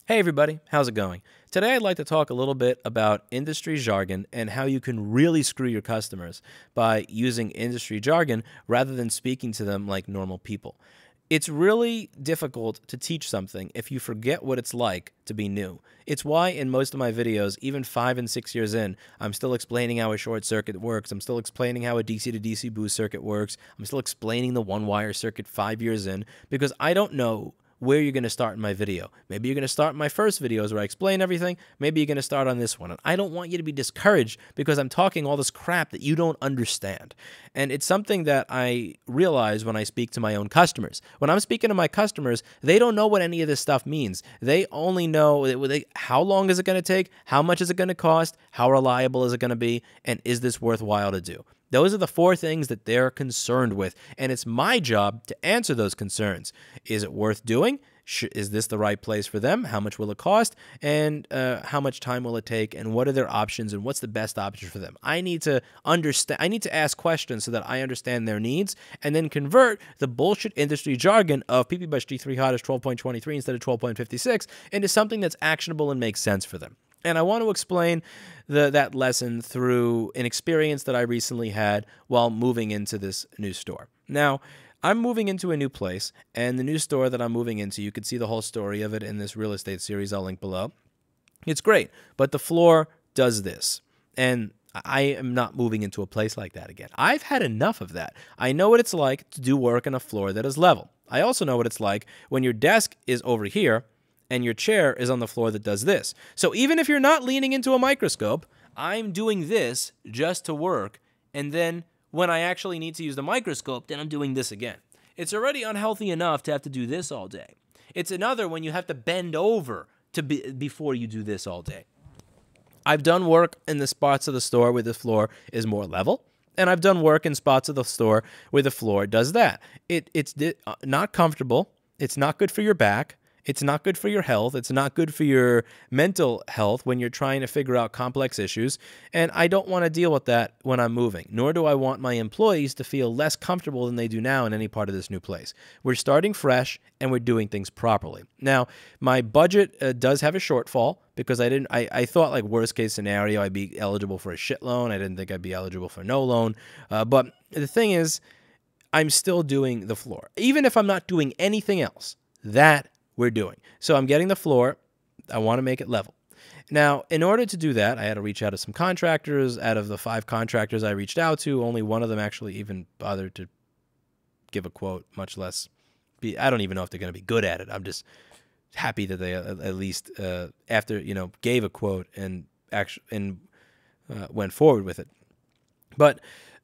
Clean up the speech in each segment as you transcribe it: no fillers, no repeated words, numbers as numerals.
Hey everybody, how's it going? Today I'd like to talk a little bit about industry jargon and how you can really screw your customers by using industry jargon rather than speaking to them like normal people. It's really difficult to teach something if you forget what it's like to be new. It's why in most of my videos, even 5 and 6 years in, I'm still explaining how a short circuit works. I'm still explaining how a DC to DC boost circuit works. I'm still explaining the one-wire circuit 5 years in because I don't know where you're going to start in my video. Maybe you're going to start in my first videos where I explain everything. Maybe you're going to start on this one. And I don't want you to be discouraged because I'm talking all this crap that you don't understand. And it's something that I realize when I speak to my own customers. When I'm speaking to my customers, they don't know what any of this stuff means. They only know how long is it going to take, how much is it going to cost, how reliable is it going to be, and is this worthwhile to do? Those are the 4 things that they're concerned with, and it's my job to answer those concerns. Is it worth doing? Is this the right place for them? How much will it cost? And how much time will it take? And what are their options? And what's the best option for them? I need to understand. I need to ask questions so that I understand their needs, and then convert the bullshit industry jargon of PP-G3 hot is 12.23 instead of 12.56 into something that's actionable and makes sense for them. And I want to explain that lesson through an experience that I recently had while moving into this new store. Now, I'm moving into a new place, and the new store that I'm moving into, you can see the whole story of it in this real estate series I'll link below. It's great, but the floor does this. And I am not moving into a place like that again. I've had enough of that. I know what it's like to do work on a floor that is level. I also know what it's like when your desk is over here and your chair is on the floor that does this. So even if you're not leaning into a microscope, I'm doing this just to work, and then when I actually need to use the microscope, then I'm doing this again. It's already unhealthy enough to have to do this all day. It's another when you have to bend over before you do this all day. I've done work in the spots of the store where the floor is more level, and I've done work in spots of the store where the floor does that. It's not comfortable. It's not good for your back. It's not good for your health. It's not good for your mental health when you're trying to figure out complex issues. And I don't want to deal with that when I'm moving, nor do I want my employees to feel less comfortable than they do now in any part of this new place. We're starting fresh and we're doing things properly. Now, my budget does have a shortfall because I thought like worst case scenario, I'd be eligible for a shit loan. I didn't think I'd be eligible for no loan. But the thing is, I'm still doing the floor. Even if I'm not doing anything else, that we're doing. So I'm getting the floor. I want to make it level. Now, in order to do that, I had to reach out to some contractors. Out of the 5 contractors I reached out to, only one of them actually even bothered to give a quote, much less I don't even know if they're going to be good at it. I'm just happy that they at least after, gave a quote and went forward with it. But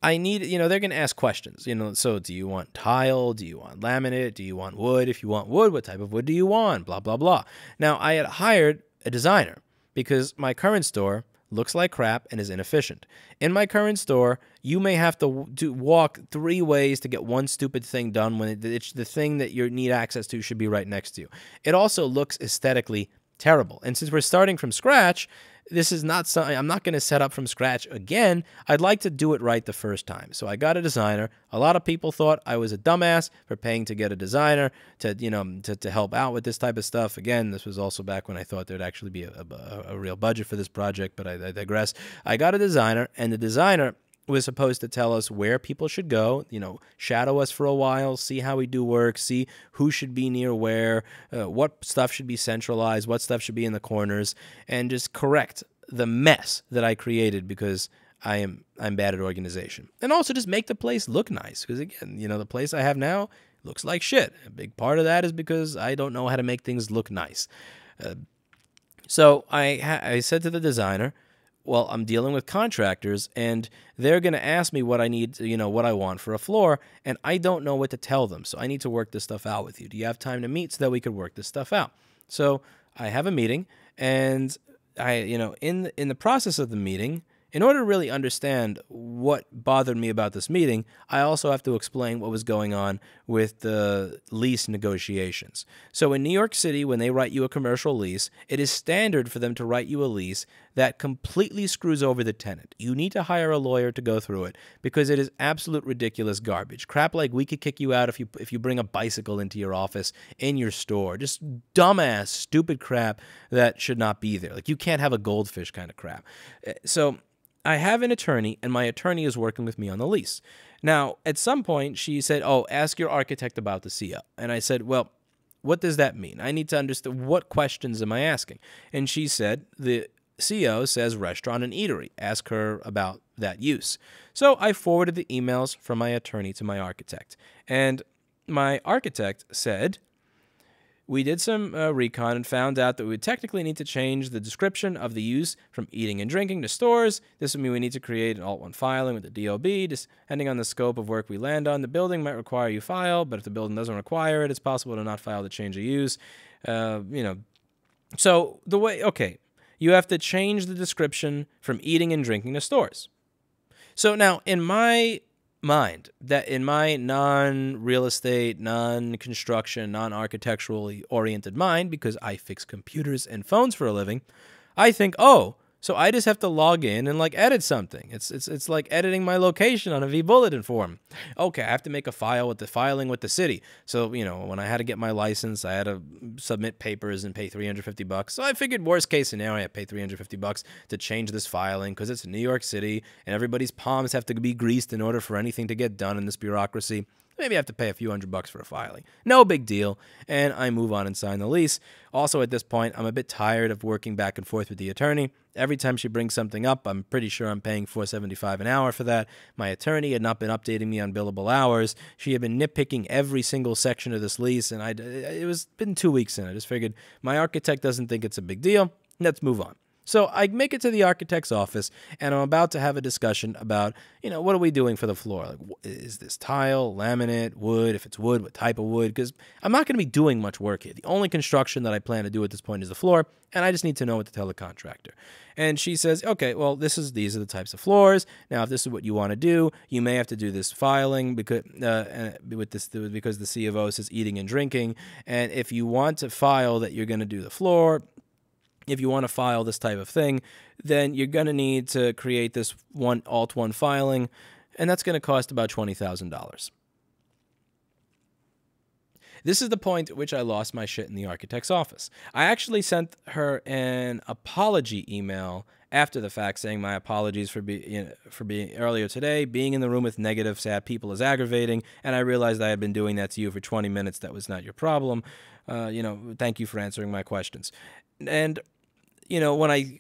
I need, they're going to ask questions, so do you want tile? Do you want laminate? Do you want wood? If you want wood, what type of wood do you want? Blah, blah, blah. Now, I had hired a designer because my current store looks like crap and is inefficient. In my current store, you may have to walk 3 ways to get one stupid thing done when it's the thing that you need access to should be right next to you. It also looks aesthetically terrible. And since we're starting from scratch, this is not something I'm not going to set up from scratch again. I'd like to do it right the first time. So I got a designer. A lot of people thought I was a dumbass for paying to get a designer to help out with this type of stuff. Again, this was also back when I thought there'd actually be a real budget for this project, but I digress. I got a designer, and the designer was supposed to tell us where people should go, shadow us for a while, see how we do work, see who should be near where, what stuff should be centralized, what stuff should be in the corners, and just correct the mess that I created because I'm bad at organization. And also just make the place look nice because, again, the place I have now looks like shit. A big part of that is because I don't know how to make things look nice. So I said to the designer, well, I'm dealing with contractors, and they're going to ask me what I need, what I want for a floor, and I don't know what to tell them, so I need to work this stuff out with you. Do you have time to meet so that we could work this stuff out? So I have a meeting, and in the process of the meeting, in order to really understand what bothered me about this meeting, I also have to explain what was going on with the lease negotiations. So in New York City, when they write you a commercial lease, it is standard for them to write you a lease that completely screws over the tenant. You need to hire a lawyer to go through it because it is absolute ridiculous garbage. Crap like we could kick you out if you bring a bicycle into your office in your store. Just dumbass, stupid crap that should not be there. Like you can't have a goldfish kind of crap. So I have an attorney, and my attorney is working with me on the lease. Now, at some point, she said, oh, ask your architect about the CO. And I said, well, what does that mean? I need to understand what questions am I asking? And she said, the CO says restaurant and eatery. Ask her about that use. So I forwarded the emails from my attorney to my architect. And my architect said, we did some recon and found out that we would technically need to change the description of the use from eating and drinking to stores. This would mean we need to create an Alt1 filing with the DOB. Depending on the scope of work we land on, the building might require you file, but if the building doesn't require it, it's possible to not file the change of use. So the way, okay, you have to change the description from eating and drinking to stores. So now, in my mind, that in my non-real estate, non-construction, non-architecturally oriented mind, because I fix computers and phones for a living, I think, oh, so I just have to log in and like edit something. It's like editing my location on a vBulletin form. Okay, I have to make a file with the filing with the city. So, when I had to get my license, I had to submit papers and pay $350. So I figured worst case scenario, I pay $350 to change this filing because it's in New York City and everybody's palms have to be greased in order for anything to get done in this bureaucracy. Maybe I have to pay a few $100 for a filing. No big deal. And I move on and sign the lease. Also, at this point, I'm a bit tired of working back and forth with the attorney. Every time she brings something up, I'm pretty sure I'm paying $4.75 an hour for that. My attorney had not been updating me on billable hours. She had been nitpicking every single section of this lease, and it was been 2 weeks in. I just figured my architect doesn't think it's a big deal. Let's move on. So I make it to the architect's office, and I'm about to have a discussion about, what are we doing for the floor? Like, is this tile, laminate, wood? If it's wood, what type of wood? Because I'm not going to be doing much work here. The only construction that I plan to do at this point is the floor, and I just need to know what to tell the contractor. And she says, okay, well, these are the types of floors. Now, if this is what you want to do, you may have to do this filing because the C of O says eating and drinking. And if you want to file that you're going to do the floor, if you want to file this type of thing, then you're going to need to create this Alt1 filing, and that's going to cost about $20,000. This is the point at which I lost my shit in the architect's office. I actually sent her an apology email after the fact saying my apologies for being earlier today. Being in the room with negative, sad people is aggravating, and I realized I had been doing that to you for 20 minutes. That was not your problem. Thank you for answering my questions. And I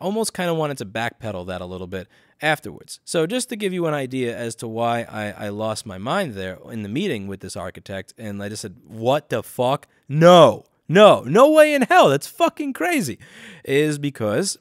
almost kind of wanted to backpedal that a little bit afterwards. So just to give you an idea as to why I lost my mind there in the meeting with this architect, and I just said, what the fuck? No way in hell. That's fucking crazy. Is because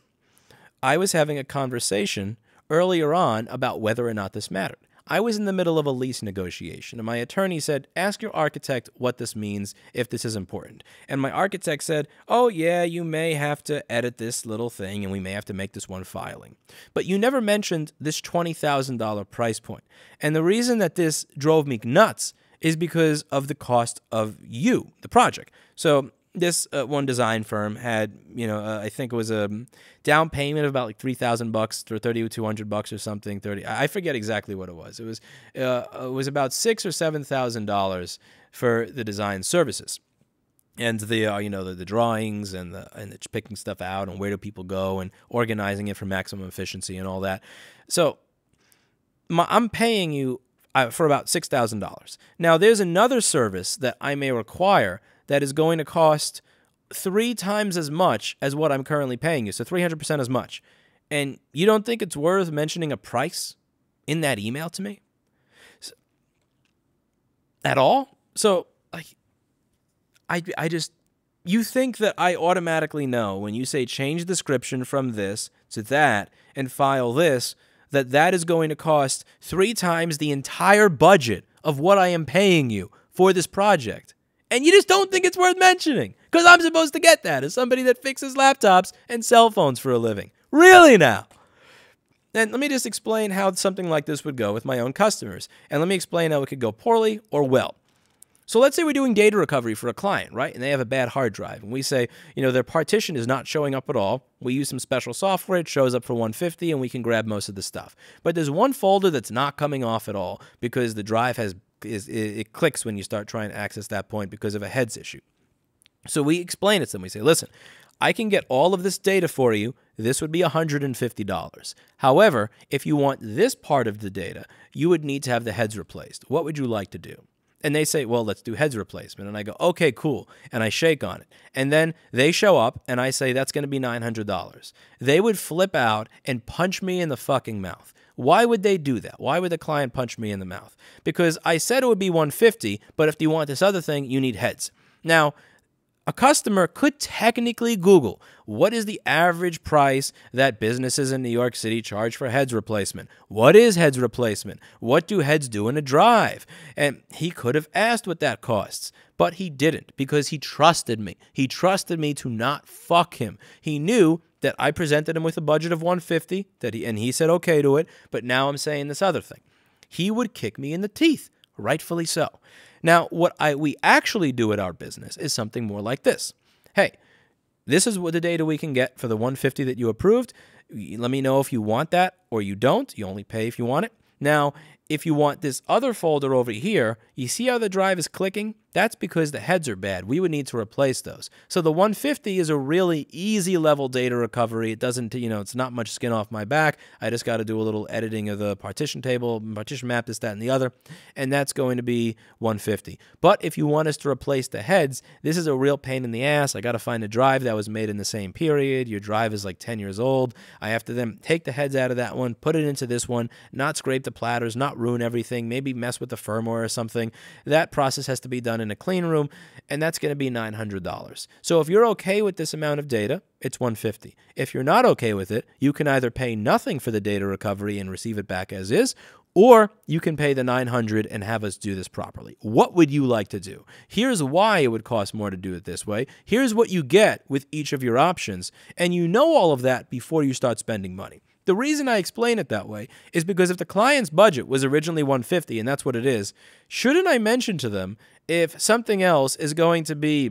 I was having a conversation earlier on about whether or not this mattered. I was in the middle of a lease negotiation, and my attorney said, ask your architect what this means if this is important. And my architect said, oh, yeah, you may have to edit this little thing, and we may have to make this one filing. But you never mentioned this $20,000 price point. And the reason that this drove me nuts is because of the cost of the project. So this one design firm had, I think it was a down payment of about like $3,000 or $3,200 or something. I forget exactly what it was. It was about $6,000 or $7,000 for the design services, and the drawings and the picking stuff out and where do people go and organizing it for maximum efficiency and all that. So I'm paying you for about $6,000. Now there's another service that I may require that is going to cost 3 times as much as what I'm currently paying you, so 300% as much. And you don't think it's worth mentioning a price in that email to me? At all? So, you think that I automatically know when you say change description from this to that and file this, that is going to cost 3 times the entire budget of what I am paying you for this project. And you just don't think it's worth mentioning because I'm supposed to get that as somebody that fixes laptops and cell phones for a living. Really now? And let me just explain how something like this would go with my own customers. And let me explain how it could go poorly or well. So let's say we're doing data recovery for a client, right? And they have a bad hard drive. And we say, their partition is not showing up at all. We use some special software. It shows up for 150 and we can grab most of the stuff. But there's one folder that's not coming off at all because the drive it clicks when you start trying to access that point because of a heads issue. So we explain it to them. We say, listen, I can get all of this data for you. This would be $150. However, if you want this part of the data, you would need to have the heads replaced. What would you like to do? And they say, well, let's do heads replacement. And I go, okay, cool. And I shake on it. And then they show up and I say, that's going to be $900. They would flip out and punch me in the fucking mouth. Why would they do that? Why would the client punch me in the mouth? Because I said it would be $150, but if you want this other thing, you need heads. Now, a customer could technically Google, what is the average price that businesses in New York City charge for heads replacement? What is heads replacement? What do heads do in a drive? And he could have asked what that costs, but he didn't because he trusted me. He trusted me to not fuck him. He knew that I presented him with a budget of $150, and he said okay to it, but now I'm saying this other thing. He would kick me in the teeth, rightfully so. Now, what we actually do at our business is something more like this. Hey, this is what the data we can get for the $150 that you approved. Let me know if you want that or you don't. You only pay if you want it. Now, if you want this other folder over here, you see how the drive is clicking? That's because the heads are bad. We would need to replace those. So the 150 is a really easy level data recovery. It doesn't, it's not much skin off my back. I just got to do a little editing of the partition table, partition map, this, that, and the other, and that's going to be 150. But if you want us to replace the heads, this is a real pain in the ass. I got to find a drive that was made in the same period. Your drive is like 10 years old. I have to then take the heads out of that one, put it into this one, not scrape the platters, not ruin everything, maybe mess with the firmware or something. That process has to be done in a clean room, and that's going to be $900. So if you're okay with this amount of data, it's $150. If you're not okay with it, you can either pay nothing for the data recovery and receive it back as is, or you can pay the $900 and have us do this properly. What would you like to do? Here's why it would cost more to do it this way. Here's what you get with each of your options, and you know all of that before you start spending money. The reason I explain it that way is because if the client's budget was originally $150, and that's what it is, shouldn't I mention to them if something else is going to be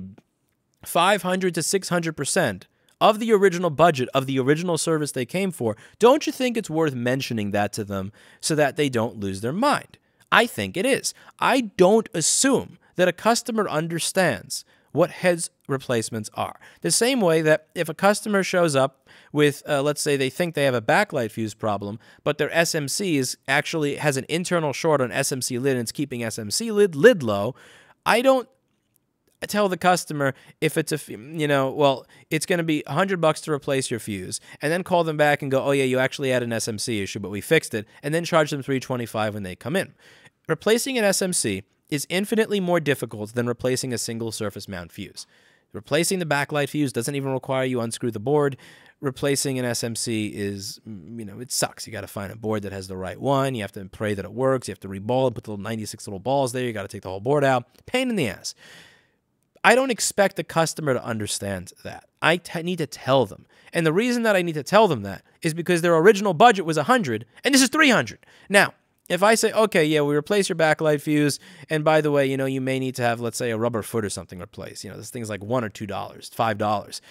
500 to 600% of the original budget of the original service they came for? Don't you think it's worth mentioning that to them so that they don't lose their mind? I think it is. I don't assume that a customer understands what heads replacements are. The same way that if a customer shows up with, let's say they think they have a backlight fuse problem, but their SMC actually has an internal short on SMC lid and it's keeping SMC lid low, I don't tell the customer if it's it's going to be $100 to replace your fuse, and then call them back and go, oh yeah, you actually had an SMC issue, but we fixed it, and then charge them $325 when they come in. Replacing an SMC is infinitely more difficult than replacing a single surface mount fuse. Replacing the backlight fuse doesn't even require you unscrew the board. Replacing an SMC is, it sucks. You got to find a board that has the right one. You have to pray that it works. You have to reball it, put the 96 little balls there. You got to take the whole board out. Pain in the ass. I don't expect the customer to understand that. I need to tell them. And the reason that I need to tell them that is because their original budget was $100 and this is $300. Now, if I say, okay, yeah, we replace your backlight fuse, and by the way, you may need to have, let's say, a rubber foot or something replaced. This thing's like $1 or $2, $5.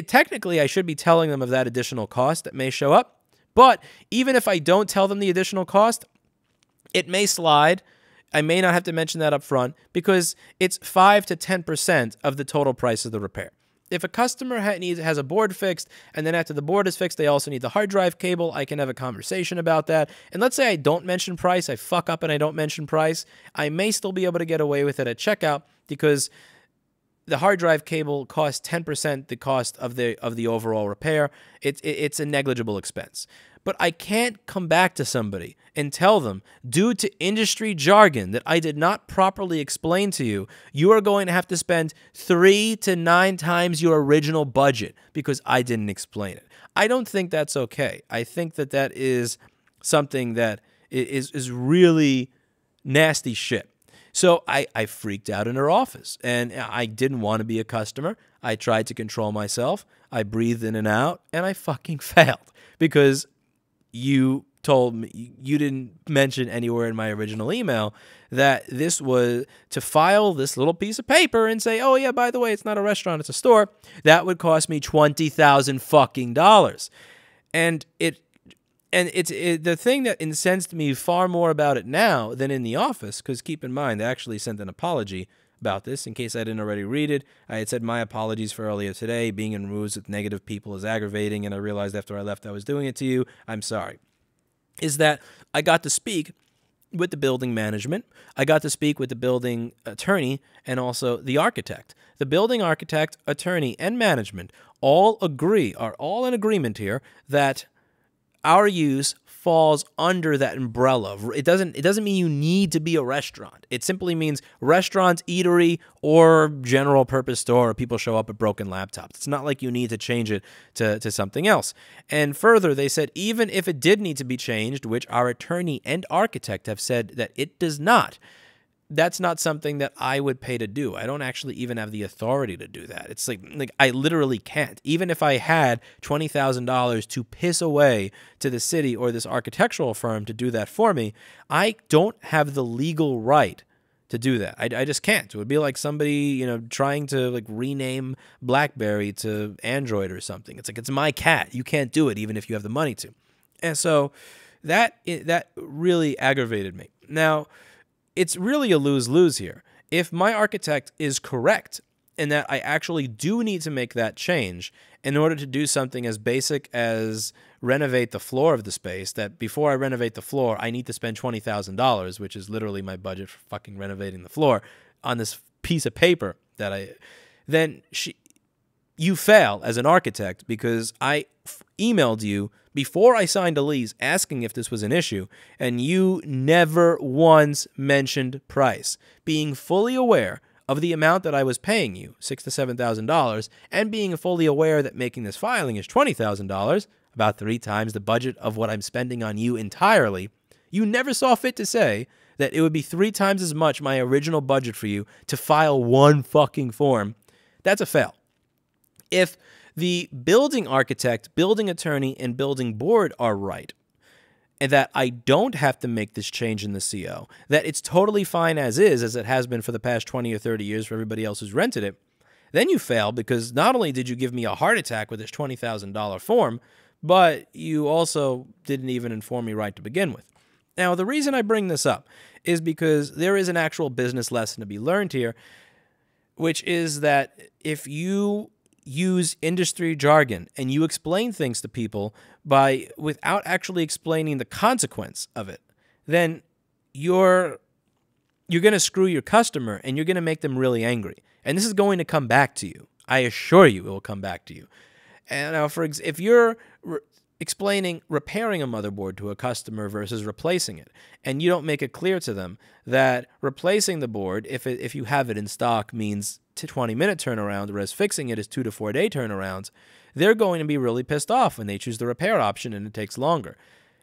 Technically, I should be telling them of that additional cost that may show up. But even if I don't tell them the additional cost, it may slide. I may not have to mention that up front because it's 5 to 10% of the total price of the repair. If a customer has a board fixed, and then after the board is fixed, they also need the hard drive cable, I can have a conversation about that. And let's say I don't mention price, I fuck up and I don't mention price, I may still be able to get away with it at checkout because the hard drive cable costs 10% the cost of the overall repair. It's a negligible expense. But I can't come back to somebody and tell them, due to industry jargon that I did not properly explain to you, you are going to have to spend 3 to 9 times your original budget because I didn't explain it. I don't think that's okay. I think that that is something that is really nasty shit. So I freaked out in her office, and I didn't want to be a customer. I tried to control myself. I breathed in and out, and I fucking failed because you told me, you didn't mention anywhere in my original email that this was to file this little piece of paper and say, oh yeah, by the way, it's not a restaurant, it's a store. That would cost me $20,000 fucking dollars. And it's the thing that incensed me far more about it now than in the office, because keep in mind, I actually sent an apology about this. In case I didn't already read it, I had said my apologies for earlier today. Being in rooms with negative people is aggravating, and I realized after I left I was doing it to you. I'm sorry. Is that I got to speak with the building management, I got to speak with the building attorney, and also the architect. The building architect, attorney, and management all are all in agreement here that our use falls under that umbrella. It doesn't mean you need to be a restaurant. It simply means restaurant, eatery, or general purpose store, or people show up with broken laptops. It's not like you need to change it to something else. And further, they said even if it did need to be changed, which our attorney and architect have said that it does not, that's not something that I would pay to do. I don't actually even have the authority to do that. It's like I literally can't. Even if I had $20,000 to piss away to the city or this architectural firm to do that for me, I don't have the legal right to do that. I just can't. It would be like somebody, trying to rename BlackBerry to Android or something. It's like, it's my cat. You can't do it even if you have the money to. And so that really aggravated me. Now, it's really a lose-lose here. If my architect is correct in that I actually do need to make that change in order to do something as basic as renovate the floor of the space, that before I renovate the floor, I need to spend $20,000, which is literally my budget for fucking renovating the floor, on this piece of paper then you fail as an architect, because I emailed you before I signed a lease asking if this was an issue, and you never once mentioned price, being fully aware of the amount that I was paying you, $6,000 to $7,000, and being fully aware that making this filing is $20,000, about 3 times the budget of what I'm spending on you entirely. You never saw fit to say that it would be 3 times as much my original budget for you to file one fucking form. That's a fail. If the building architect, building attorney, and building board are right, and that I don't have to make this change in the CO, that it's totally fine as is, as it has been for the past 20 or 30 years for everybody else who's rented it, then you fail, because not only did you give me a heart attack with this $20,000 form, but you also didn't even inform me right to begin with. Now, the reason I bring this up is because there is an actual business lesson to be learned here, which is that if you use industry jargon and you explain things to people without actually explaining the consequence of it, then you're going to screw your customer and you're going to make them really angry. And this is going to come back to you. I assure you it will come back to you. And now, if you're explaining repairing a motherboard to a customer versus replacing it, and you don't make it clear to them that replacing the board, if you have it in stock, means 20-minute turnaround, whereas fixing it is 2 to 4 day turnarounds, they're going to be really pissed off when they choose the repair option and it takes longer.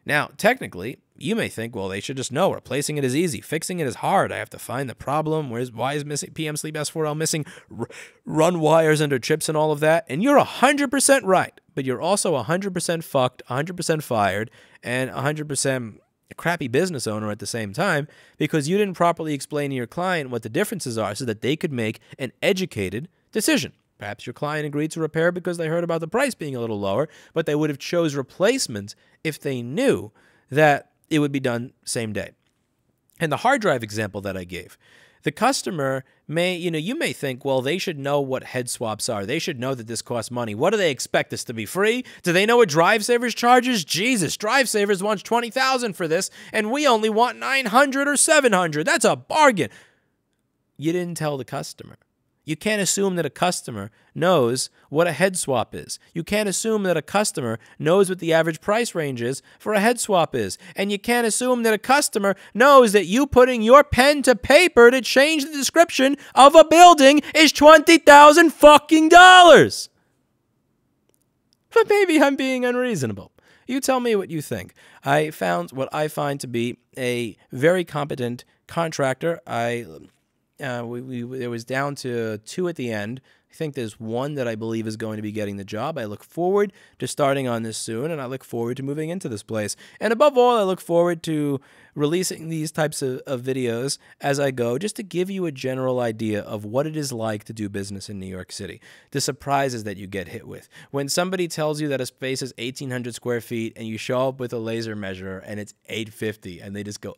Now, technically, you may think, well, they should just know replacing it is easy, fixing it is hard. I have to find the problem. Why is missing PM Sleep S4L missing run wires under chips and all of that? And you're 100% right, but you're also 100% fucked, 100% fired, and 100% a crappy business owner at the same time, because you didn't properly explain to your client what the differences are so that they could make an educated decision. Perhaps your client agreed to repair because they heard about the price being a little lower, but they would have chose replacement if they knew that it would be done same day. And the hard drive example that I gave, the customer may, you may think, well, they should know what head swaps are. They should know that this costs money. What do they expect this to be free? Do they know what DriveSavers charges? Jesus, DriveSavers wants $20,000 for this, and we only want $900 or $700. That's a bargain. You didn't tell the customer. You can't assume that a customer knows what a head swap is. You can't assume that a customer knows what the average price range is for a head swap is. And you can't assume that a customer knows that you putting your pen to paper to change the description of a building is $20,000 fucking dollars. But maybe I'm being unreasonable. You tell me what you think. I found what I find to be a very competent contractor. It was down to 2 at the end. I think there's one that I believe is going to be getting the job. I look forward to starting on this soon, and I look forward to moving into this place. And above all, I look forward to releasing these types of videos as I go, just to give you a general idea of what it is like to do business in New York City, the surprises that you get hit with. When somebody tells you that a space is 1,800 square feet and you show up with a laser measure and it's 850 and they just go,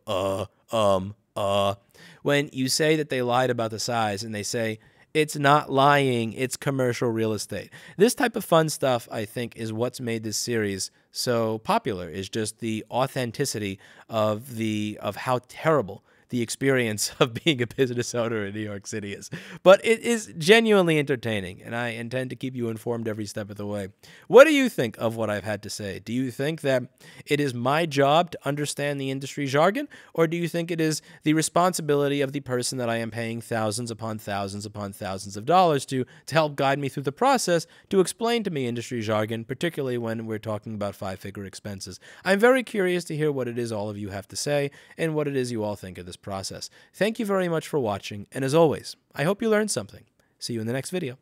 When you say that they lied about the size and they say, it's not lying, it's commercial real estate. This type of fun stuff, I think, is what's made this series so popular, is just the authenticity of how terrible the experience of being a business owner in New York City is. But it is genuinely entertaining, and I intend to keep you informed every step of the way. What do you think of what I've had to say? Do you think that it is my job to understand the industry jargon, or do you think it is the responsibility of the person that I am paying thousands upon thousands upon thousands of dollars to help guide me through the process to explain to me industry jargon, particularly when we're talking about five-figure expenses? I'm very curious to hear what it is all of you have to say and what it is you all think of this process. Thank you very much for watching, and as always, I hope you learned something. See you in the next video.